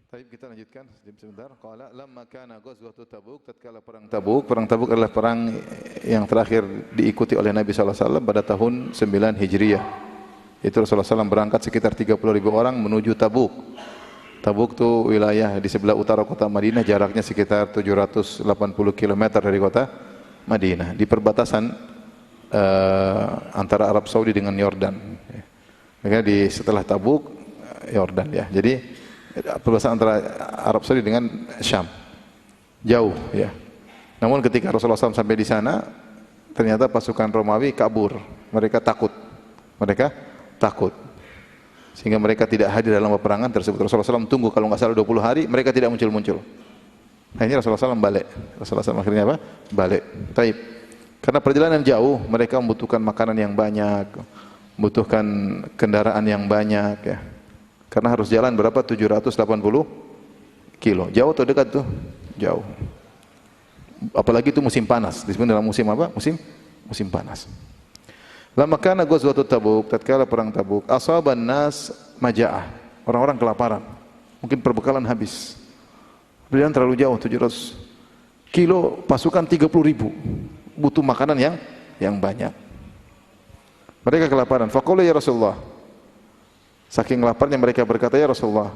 Baik, kita lanjutkan sebentar. Qala lamma kana ghazwatu Tabuk, tatkala perang Tabuk. Perang Tabuk adalah perang yang terakhir diikuti oleh Nabi sallallahu alaihi wasallam pada tahun 9 Hijriah. Itu Rasulullah SAW berangkat sekitar 30.000 orang menuju Tabuk. Tabuk itu wilayah di sebelah utara kota Madinah, jaraknya sekitar 780 km dari kota Madinah, di perbatasan antara Arab Saudi dengan Yordan. Makanya setelah Tabuk, Yordan ya. Jadi perbatasan antara Arab Saudi dengan Syam. Jauh ya. Namun ketika Rasulullah SAW sampai di sana, ternyata pasukan Romawi kabur. Mereka takut. Sehingga mereka tidak hadir dalam peperangan tersebut. Rasulullah SAW tunggu, kalau nggak salah 20 hari, mereka tidak muncul-muncul. Akhirnya Rasulullah SAW balik. Rasulullah SAW akhirnya apa? Balik. Taib. Karena perjalanan jauh, mereka membutuhkan makanan yang banyak, membutuhkan kendaraan yang banyak ya. Karena harus jalan berapa? 780 kilo. Jauh atau dekat tuh? Jauh. Apalagi itu musim panas. Disebut dalam musim apa? Musim panas. Lama kana ghazwatu Tabuk, tatkala perang Tabuk, asaban nas maja'ah. Orang-orang kelaparan. Mungkin perbekalan habis. Perjalanan terlalu jauh, 700 kilo, pasukan 30.000. Butuh makanan yang banyak. Mereka kelaparan. Faqala ya Rasulullah. Saking laparnya mereka berkata, ya Rasulullah,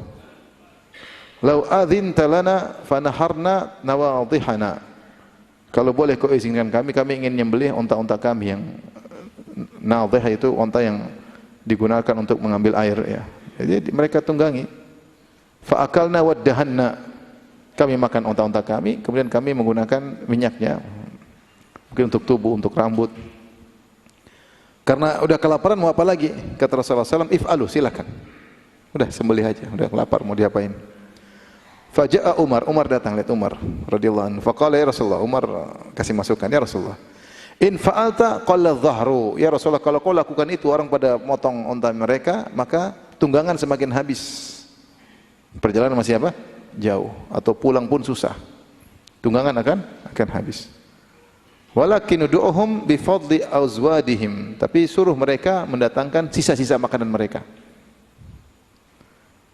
lau adzinta lana fanaharna nawadhihana. Kalau boleh kau izinkan kami ingin nyembelih unta-unta kami yang nadhih, itu unta yang digunakan untuk mengambil air ya. Jadi mereka tunggangi. Fa akalna waddahanna. Kami makan unta-unta kami, kemudian kami menggunakan minyaknya. Mungkin untuk tubuh, untuk rambut. Karena udah kelaparan mau apa lagi? Kata Rasulullah SAW, if'alu, silakan. Udah sembelih aja, udah lapar mau diapain? Faja'a Umar datang, lihat Umar radhiyallahu anhu. Faqala ya Rasulullah, Umar kasih masukan, ya Rasulullah. In fa'alta qalla dhahru. Ya Rasulullah, kalau kau lakukan itu orang pada motong unta mereka, maka tunggangan semakin habis. Perjalanan masih apa? Jauh, atau pulang pun susah. Tunggangan akan habis. Walakin ud'uhum bi fadli azwadihim. Tapi suruh mereka mendatangkan sisa-sisa makanan mereka.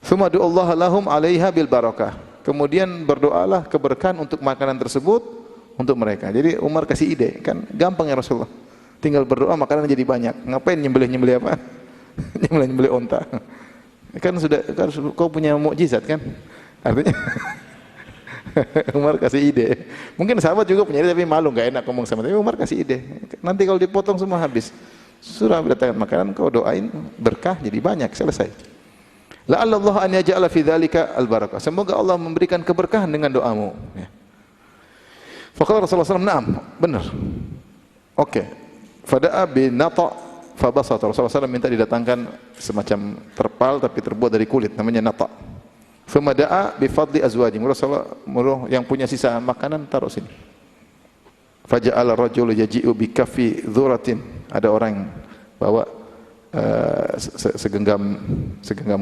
Tsumma du'allaha lahum 'alaiha bil barakah. Kemudian berdoalah keberkahan untuk makanan tersebut untuk mereka. Jadi Umar kasih ide, kan gampang ya Rasulullah. Tinggal berdoa makanan jadi banyak. Ngapain nyembelih apa? nyembelih unta. Kan kau punya mukjizat kan? Artinya Umar kasih ide. Mungkin sahabat juga punya ide tapi malu, enggak enak ngomong sama dia. Umar kasih ide. Nanti kalau dipotong semua habis. Surah mendatangkan makanan, kau doain berkah jadi banyak, selesai. La'allallah an yaj'ala fi dzalika al-barakah. Semoga Allah memberikan keberkahan dengan doamu. Ya. Faqala Rasulullah SAW, "Na'am." Benar. Oke. Fada'a bi nata' fa basata. Rasulullah SAW minta didatangkan semacam terpal tapi terbuat dari kulit, namanya nata'. Thumma da'a bi fadli azwajihim. Rasulullah yang punya sisa makanan taruh sini. Faja'ala rajulu yaji'u bi kaffi dzuratin. Ada orang yang bawa segenggam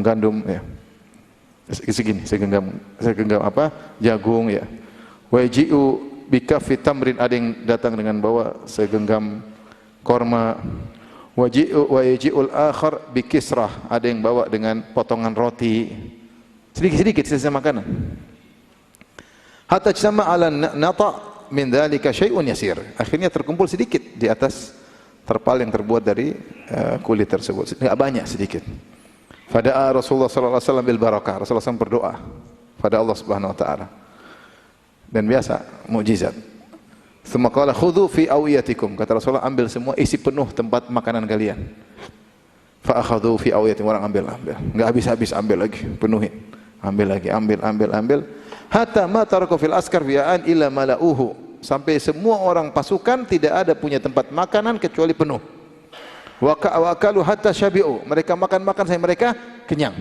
gandum ya. Segenggam apa? Jagung ya. Wa yaji'u bi kaffi tamrin, ada yang datang dengan bawa segenggam korma. Wa yaji'ul akhar bi kisrah, ada yang bawa dengan potongan roti. Sedikit-sedikit sisa makanan. Hatta jama' ala nata' min dzalika syai'un yasir. Akhirnya terkumpul sedikit di atas terpal yang terbuat dari kulit tersebut. Enggak banyak, sedikit. Fada'a Rasulullah sallallahu alaihi wasallam bil barakah. Rasulullah SAW berdoa pada Allah Subhanahu wa taala. Dan biasa mukjizat. Tsumma qala khudhu fi awiyatikum. Kata Rasulullah, ambil semua, isi penuh tempat makanan kalian. Fa akhadhu fi awiyatikum, orang ambil. Enggak habis-habis, ambil lagi, penuhin. Ambil lagi, ambil. Hatta ma taraka fil askar bi'an illa mala'uhu. Sampai semua orang pasukan tidak ada punya tempat makanan kecuali penuh. Wa akalu hatta syabi'u. Mereka makan sampai mereka kenyang.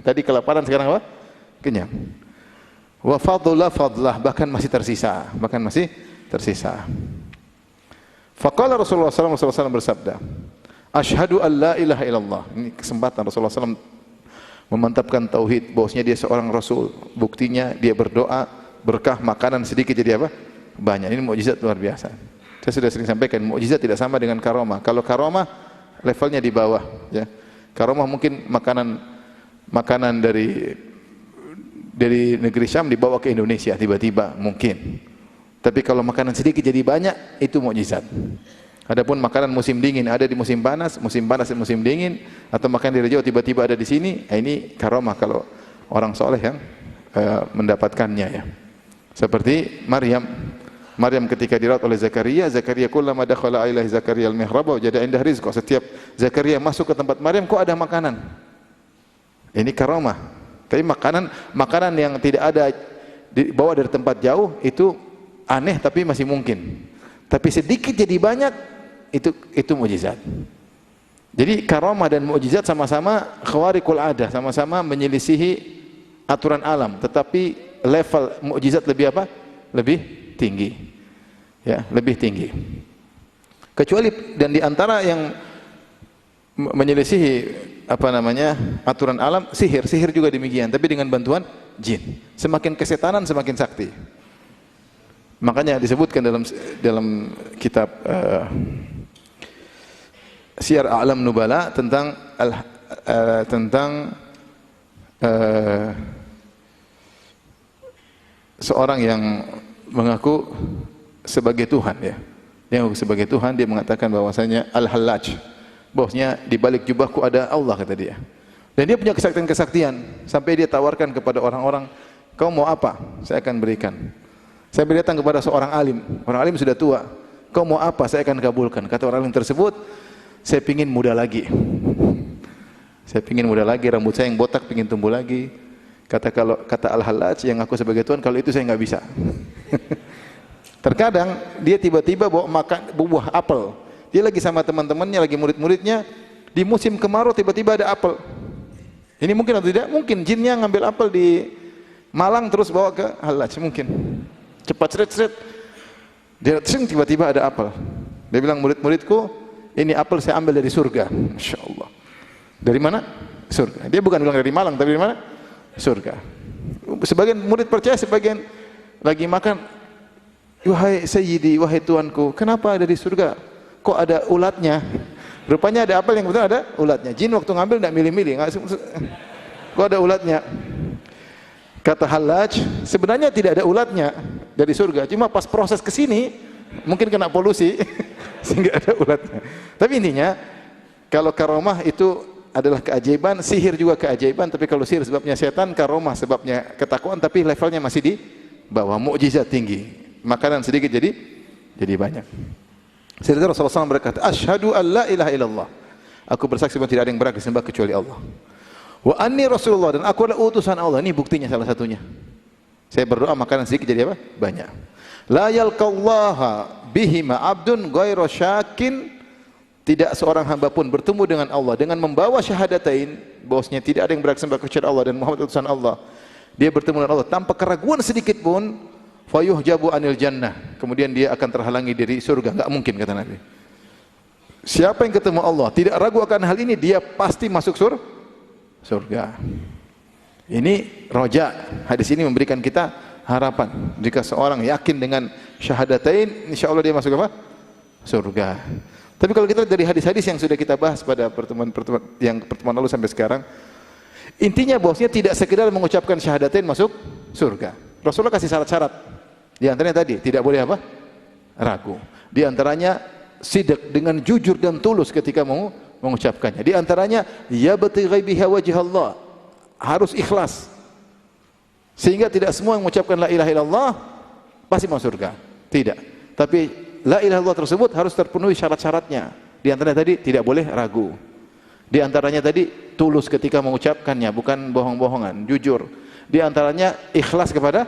Tadi kelaparan, sekarang apa? Kenyang. Wa fadlah, bahkan masih tersisa. Faqala Rasulullah SAW bersabda, "Asyhadu an la ilaha illallah." Ini kesempatan Rasulullah SAW memantapkan tauhid, bahwasanya dia seorang rasul. Buktinya dia berdoa, berkah makanan sedikit jadi apa? Banyak. Ini mukjizat luar biasa. Saya sudah sering sampaikan, mukjizat tidak sama dengan karomah. Kalau karomah levelnya di bawah, ya. Karomah mungkin makanan dari negeri Syam dibawa ke Indonesia tiba-tiba mungkin. Tapi kalau makanan sedikit jadi banyak, itu mukjizat. Adapun makanan musim dingin ada di musim panas dan musim dingin, atau makan di Jawa tiba-tiba ada di sini, ini karomah kalau orang soleh yang mendapatkannya ya. Seperti Maryam ketika dirawat oleh Zakaria kullama dakhala ilaihi Zakaria al-mihrab wajada indah rizqa. Setiap Zakaria masuk ke tempat Maryam, kok ada makanan. Ini karomah. Tapi makanan yang tidak ada dibawa dari tempat jauh itu aneh tapi masih mungkin. Tapi sedikit jadi banyak, itu mukjizat. Jadi karomah dan mukjizat sama-sama khawariqul adah, sama-sama menyelisihi aturan alam, tetapi level mukjizat lebih apa? Lebih tinggi. Ya, lebih tinggi. Kecuali dan di antara yang menyelisihi aturan alam, sihir juga demikian, tapi dengan bantuan jin. Semakin kesetanan semakin sakti. Makanya disebutkan dalam kitab Syiar A'lam Nubala tentang seorang yang mengaku sebagai Tuhan ya. Dia mengaku sebagai Tuhan, dia mengatakan bahwasanya Al-Hallaj, bahwasanya di balik jubahku ada Allah, kata dia. Dan dia punya kesaktian sampai dia tawarkan kepada orang-orang, "Kau mau apa? Saya akan berikan." Saya datang kepada seorang alim, orang alim sudah tua. "Kau mau apa? Saya akan kabulkan." Kata orang alim tersebut, "Saya pingin muda lagi. Saya pingin muda lagi, rambut saya yang botak pingin tumbuh lagi." Kata Al-Hallaj, yang aku sebagai Tuhan, kalau itu saya nggak bisa. Terkadang dia tiba-tiba bawa makan buah apel. Dia lagi sama teman-temannya, lagi murid-muridnya, di musim kemarau tiba-tiba ada apel. Ini mungkin atau tidak? Mungkin jinnya ngambil apel di Malang terus bawa ke Hallaj, mungkin. Cepat seret-seret. Dia tiba-tiba ada apel. Dia bilang, "Murid-muridku, ini apel saya ambil dari surga." Masya Allah. Dari mana? Surga. Dia bukan bilang dari Malang, tapi dari mana? Surga. Sebagian murid percaya, sebagian lagi makan, "Wahai Sayyidi, wahai Tuanku, kenapa dari surga? Kok ada ulatnya?" Rupanya ada apel yang betul ada ulatnya. Jin waktu ngambil tidak milih-milih. Kok ada ulatnya? Kata Hallaj, sebenarnya tidak ada ulatnya dari surga. Cuma pas proses ke sini, mungkin kena polusi, sehingga ada ulatnya. Tapi intinya, kalau karomah itu adalah keajaiban, sihir juga keajaiban. Tapi kalau sihir sebabnya setan, karomah sebabnya ketakwaan, tapi levelnya masih di bawah, mukjizat tinggi. Makanan sedikit jadi banyak. Setelah Rasulullah SAW berkata, "Asyhadu an la ilaha illallah." Aku bersaksi bahwa tidak ada yang berhak disembah kecuali Allah. Wa anni Rasulullah, dan aku adalah utusan Allah. Ini buktinya salah satunya. Saya berdoa makanan sedikit jadi apa? Banyak. La yalqallaha bihima abdun ghairu syakin. Tidak seorang hamba pun bertemu dengan Allah dengan membawa syahadatain, bahwasanya tidak ada yang berhak disembah kecuali Allah dan Muhammad utusan Allah. Dia bertemu dengan Allah tanpa keraguan sedikit pun, fayuhjabu anil jannah. Kemudian dia akan terhalangi dari surga. Enggak mungkin, kata Nabi. Siapa yang ketemu Allah tidak ragu akan hal ini, dia pasti masuk surga. Ini roja. Hadis ini memberikan kita harapan. Jika seorang yakin dengan syahadatain, insya Allah dia masuk apa? Surga. Tapi kalau kita lihat dari hadis-hadis yang sudah kita bahas pada pertemuan lalu sampai sekarang, intinya bahwasanya tidak sekedar mengucapkan syahadatain masuk surga. Rasulullah kasih syarat-syarat. Di antaranya tadi tidak boleh apa? Ragu. Di antaranya sidq, dengan jujur dan tulus ketika mau mengucapkannya. Di antaranya yabtaghi biha wajh Allah. Harus ikhlas. Sehingga tidak semua yang mengucapkan la ilaha illallah pasti masuk surga. Tidak. Tapi la ilaha illallah tersebut harus terpenuhi syarat-syaratnya. Di antaranya tadi tidak boleh ragu. Di antaranya tadi tulus ketika mengucapkannya, bukan bohong-bohongan, jujur. Di antaranya ikhlas kepada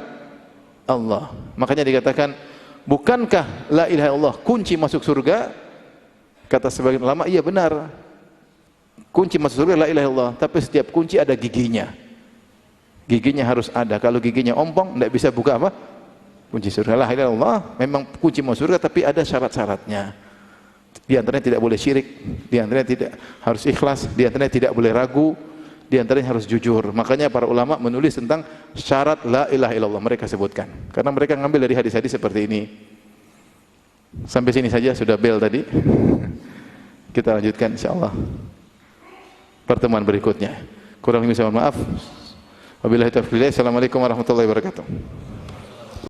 Allah. Makanya dikatakan, bukankah la ilaha illallah kunci masuk surga? Kata sebagian ulama, iya benar. Kunci masuk surga la ilaha illallah, tapi setiap kunci ada giginya. Giginya harus ada. Kalau giginya ompong, tidak bisa buka apa? Kunci surga. La ilaha illallah memang kunci masuk surga, tapi ada syarat-syaratnya. Di antaranya tidak boleh syirik, di antaranya tidak harus ikhlas, di antaranya tidak boleh ragu, di antaranya harus jujur. Makanya para ulama menulis tentang syarat la ilaha illallah, mereka sebutkan. Karena mereka ngambil dari hadis-hadis seperti ini. Sampai sini saja, sudah bel tadi. Kita lanjutkan insyaallah pertemuan berikutnya. Kurang lebih saya mohon maaf. Wabillahi taufiq. Assalamualaikum warahmatullahi wabarakatuh.